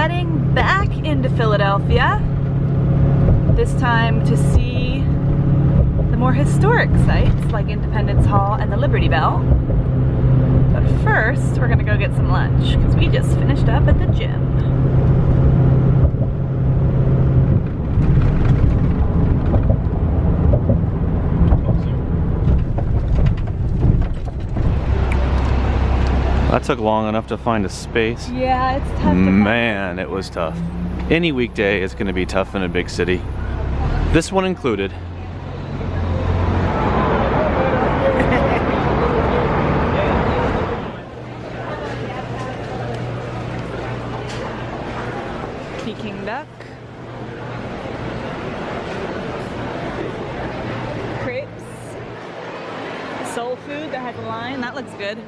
heading back into Philadelphia, this time to see the more historic sites like Independence Hall and the Liberty Bell. But first, we're gonna go get some lunch because we just finished up at the gym. That took long enough to find a space. Yeah, it's tough to Man, it was tough. Any weekday is gonna be tough in a big city. This one included. Peking duck. Crepes. Soul food that has a line. That looks good.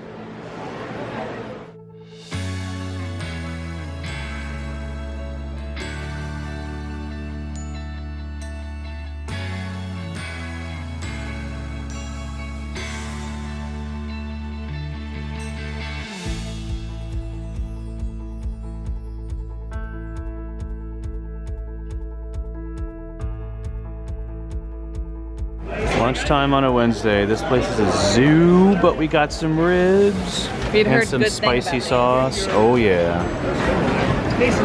Lunchtime on a Wednesday. This place is a zoo, but we got some ribs We'd and heard some good things spicy about sauce. Oh yeah. These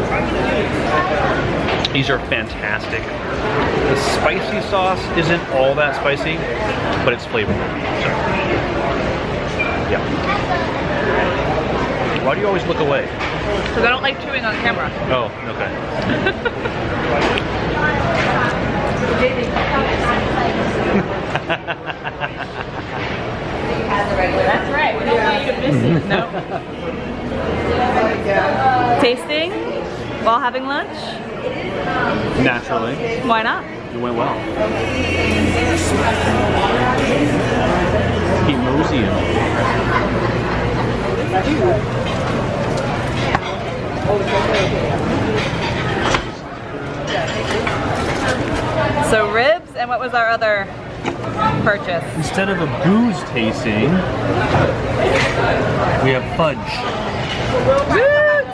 are fantastic. The spicy sauce isn't all that spicy, but it's flavorful. So, yeah. Why do you always look away? Because I don't like chewing on camera. Oh, okay. That's right. We don't want you to miss it. No. Tasting while having lunch? Naturally. Why not? You went well. Emosium. So ribs, and what was our other purchase? Instead of a booze tasting, we have fudge. Woot!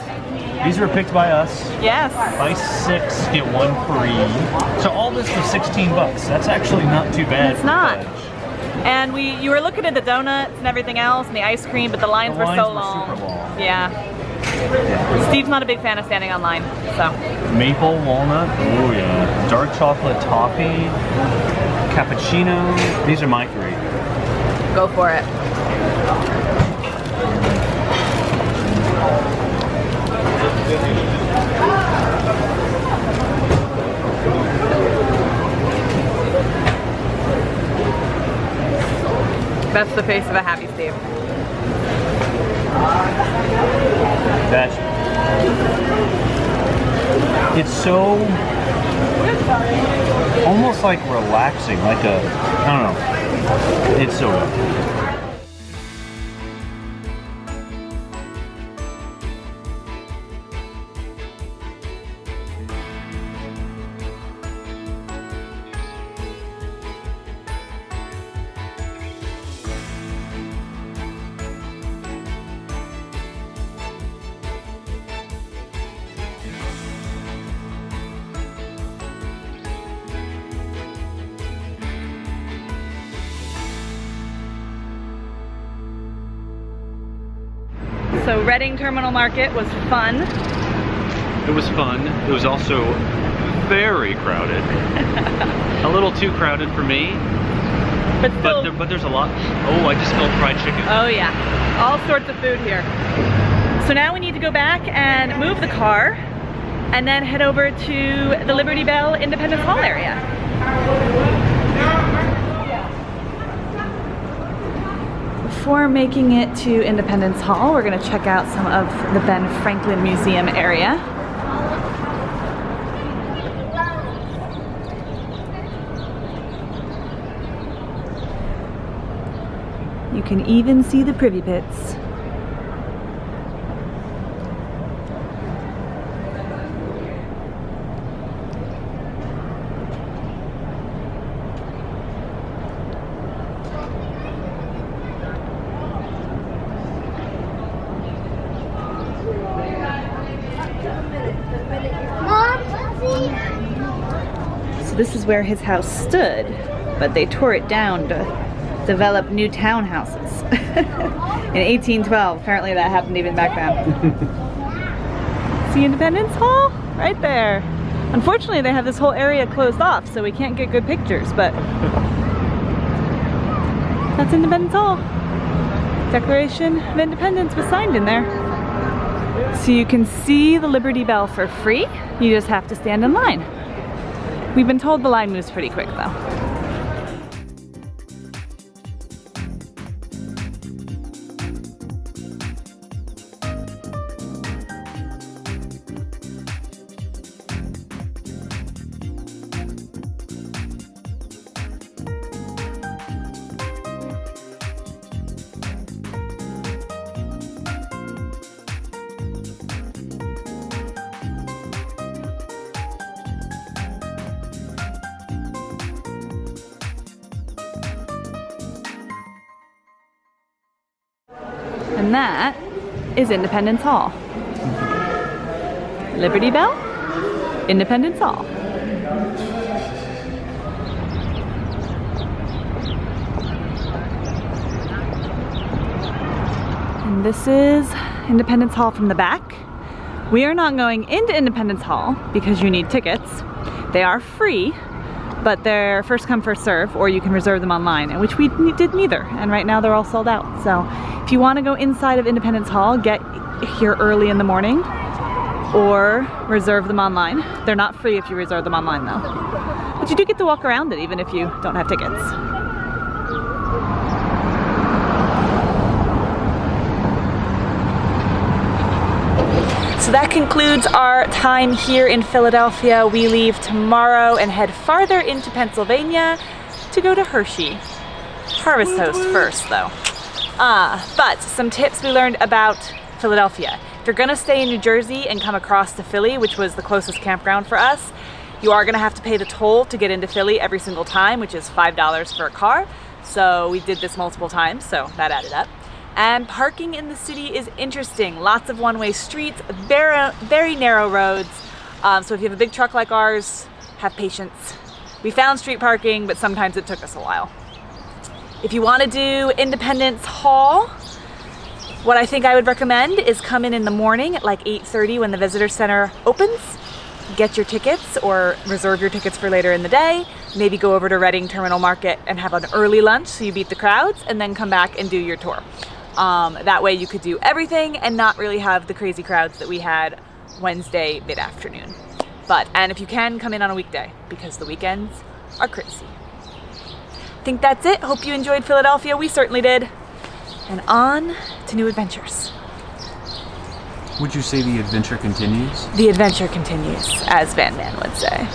These were picked by us. Yes. Buy 6, get 1 free. So all this was 16 bucks. That's actually not too bad. It's for not. fudge. And you were looking at the donuts and everything else and the ice cream, but the lines were so long. Super long. Yeah. Steve's not a big fan of standing on line, so. Maple walnut. Oh yeah. Dark chocolate toffee. Cappuccino. These are my 3. Go for it. That's the face of a happy Steve. That's. It's so almost like relaxing, like a, I don't know. It's so good. So Reading Terminal Market was fun. It was fun. It was also very crowded. A little too crowded for me. But still, But there's a lot. Oh, I just smelled fried chicken. oh yeah, all sorts of food here. So now we need to go back and move the car and then head over to the Liberty Bell Independence Hall area. Before making it to Independence Hall, we're going to check out some of the Ben Franklin Museum area. You can even see the privy pits. this is where his house stood, but they tore it down to develop new townhouses. In 1812, apparently that happened even back then. See Independence Hall? Right there. Unfortunately, they have this whole area closed off, so we can't get good pictures, but that's Independence Hall. Declaration of Independence was signed in there. So you can see the Liberty Bell for free. You just have to stand in line. We've been told the line moves pretty quick though. And that is Independence Hall. Liberty Bell, Independence Hall. And this is Independence Hall from the back. We are not going into Independence Hall because you need tickets. They are free, but they're first come, first serve, or you can reserve them online, which we did neither. And right now they're all sold out. So if you want to go inside of Independence Hall, get here early in the morning or reserve them online. They're not free if you reserve them online though. But you do get to walk around it even if you don't have tickets. So that concludes our time here in Philadelphia. We leave tomorrow and head farther into Pennsylvania to go to Hershey. Harvest Toast first though. But some tips we learned about Philadelphia. If you're gonna stay in New Jersey and come across to Philly, which was the closest campground for us, you are gonna have to pay the toll to get into Philly every single time, which is $5 for a car. So we did this multiple times, so that added up. And parking in the city is interesting. Lots of one-way streets, very narrow roads. So if you have a big truck like ours, have patience. We found street parking, but sometimes it took us a while. If you want to do Independence Hall, what I think I would recommend is come in the morning at like 8:30 when the visitor center opens. Get your tickets or reserve your tickets for later in the day. Maybe go over to Reading Terminal Market and have an early lunch so you beat the crowds, and then come back and do your tour. That way you could do everything and not really have the crazy crowds that we had Wednesday mid-afternoon. And if you can, come in on a weekday because the weekends are crazy. I think that's it. Hope you enjoyed Philadelphia. We certainly did. And on to new adventures. Would you say the adventure continues? The adventure continues, as Van Man would say.